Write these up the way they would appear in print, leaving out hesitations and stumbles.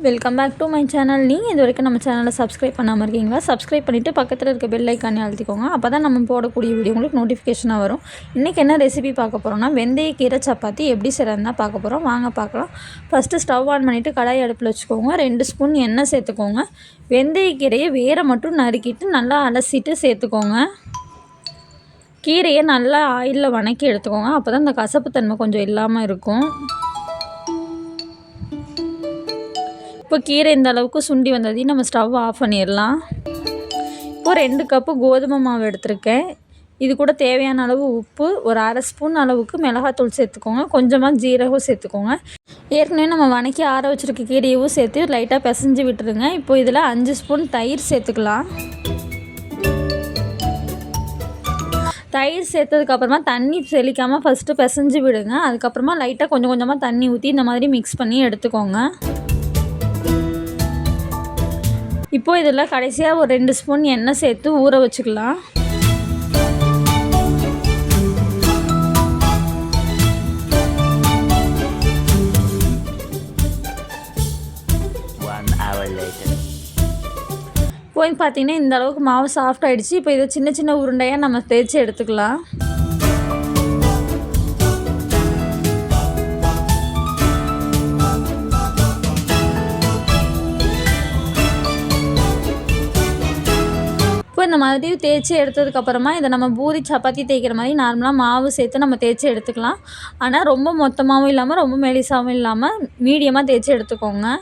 Welcome back to my channel. நீங்கள் இது வரைக்கும் நம்ம சேனலை சப்ஸ்கிரைப் பண்ணாமல் இருக்கீங்களா? சப்ஸ்கிரைப் பண்ணிவிட்டு பக்கத்தில் இருக்க பெல் ஐக்கானே அழுத்திக்கோங்க. அப்போ தான் நம்ம போடக்கூடிய வீடியோ உங்களுக்கு நோட்டிஃபிகேஷனாக வரும். இன்றைக்கி என்ன ரெசிபி பார்க்க போகிறோம்னா, வெந்தயக்கீரை சப்பாத்தி எப்படி செய்கிறதுனா பார்க்க போகிறோம். வாங்க பார்க்கலாம். ஃபஸ்ட்டு ஸ்டவ் ஆன் பண்ணிவிட்டு கடாய் அடுப்பில் வச்சுக்கோங்க. 2 ஸ்பூன் எண்ணெய் சேர்த்துக்கோங்க. வெந்தயக்கீரையை வேரை மட்டும் நறுக்கிட்டு நல்லா அலசிட்டு சேர்த்துக்கோங்க. கீரையை நல்லா ஆயிலில் வணக்கி எடுத்துக்கோங்க. அப்போ தான் இந்த கசப்புத்தன்மை கொஞ்சம் இல்லாமல் இருக்கும். இப்போ கீரை இந்த அளவுக்கு சுண்டி வந்ததையும் நம்ம ஸ்டவ் ஆஃப் பண்ணிடலாம். இப்போ 2 கப்பு கோதுமை மாவு எடுத்திருக்கேன். இது கூட தேவையான அளவு உப்பு, ஒரு அரை ஸ்பூன் அளவுக்கு மிளகாத்தூள் சேர்த்துக்கோங்க. கொஞ்சமாக ஜீரகம் சேர்த்துக்கோங்க. ஏற்கனவே நம்ம வணக்கி ஆற வச்சுருக்க கீரையவும் சேர்த்து லைட்டாக பிசைஞ்சு விட்டுருங்க. இப்போ இதில் 5 ஸ்பூன் தயிர் சேர்த்துக்கலாம். தயிர் சேர்த்ததுக்கப்புறமா தண்ணி தெளிக்காமல் ஃபஸ்ட்டு பிசைஞ்சு விடுங்க. அதுக்கப்புறமா லைட்டாக கொஞ்சம் கொஞ்சமாக தண்ணி ஊற்றி இந்த மாதிரி மிக்ஸ் பண்ணி எடுத்துக்கோங்க. இப்போது இதில் கடைசியாக ஒரு 2 ஸ்பூன் எண்ணெய் சேர்த்து ஊற வச்சுக்கலாம். இப்போ பார்த்தீங்கன்னா இந்த அளவுக்கு மாவு சாஃப்ட் ஆகிடுச்சு. இப்போ இதை சின்ன சின்ன உருண்டையாக நம்ம தேய்ச்சி எடுத்துக்கலாம். இந்த மாதிரி தேய்ச்சி எடுத்ததுக்கப்புறமா இதை நம்ம பூரி சப்பாத்தி தேய்க்கிற மாதிரி நார்மலாக மாவு சேர்த்து நம்ம தேய்ச்சி எடுத்துக்கலாம். ஆனால் ரொம்ப மொத்தமாகவும் இல்லாமல் ரொம்ப மெலிசாகவும் இல்லாமல் மீடியமாக தேய்ச்சி எடுத்துக்கோங்க.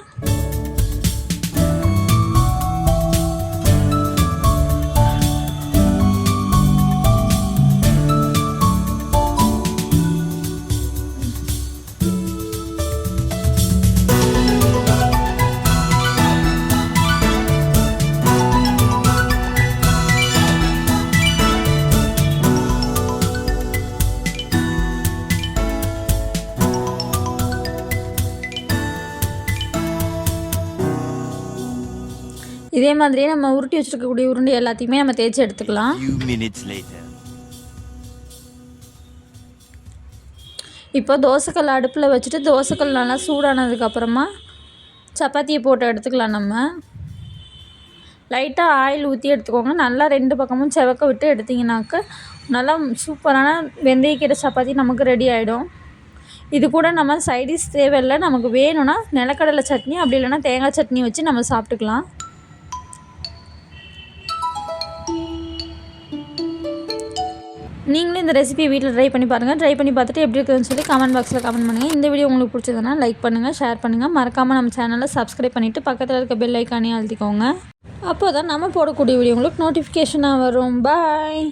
இதே மாதிரியே நம்ம உருட்டி வச்சுருக்கக்கூடிய உருண்டை எல்லாத்தையுமே நம்ம தேய்ச்சி எடுத்துக்கலாம். இப்போ தோசைக்கல் அடுப்பில் வச்சுட்டு தோசைக்கல் நல்லா சூடானதுக்கப்புறமா சப்பாத்தியை போட்டு எடுத்துக்கலாம். நம்ம லைட்டாக ஆயில் ஊற்றி எடுத்துக்கோங்க. நல்லா 2 பக்கமும் செவக்க விட்டு எடுத்திங்கனாக்க நல்லா சூப்பரான வெந்தயக்கீரை சப்பாத்தி நமக்கு ரெடி ஆகிடும். இது கூட நம்ம சைடிஷ் தேவையில்லை. நமக்கு வேணும்னா நிலக்கடலை சட்னி, அப்படி இல்லைன்னா தேங்காய் சட்னி வச்சு நம்ம சாப்பிட்டுக்கலாம். நீங்களும் இந்த ரெசிபியை வீட்டில் ட்ரை பண்ணி பாருங்கள். ட்ரை பண்ணி பார்த்துட்டு எப்படி இருக்குதுன்னு சொல்லி கமெண்ட் பாக்ஸில் கமெண்ட் பண்ணுங்கள். இந்த வீடியோ உங்களுக்கு பிடிச்சதுன்னா லைக் பண்ணுங்கள், ஷேர் பண்ணுங்கள். மறக்காமல் நம்ம சேனலை சப்ஸ்கிரைப் பண்ணிவிட்டு பக்கத்தில் இருக்க பெல் ஐக்கானே அழுத்திக்கோங்க. அப்போ தான் நம்ம போடக்கூடிய வீடியோ உங்களுக்கு நோட்டிஃபிகேஷனாக வரும். பாய்.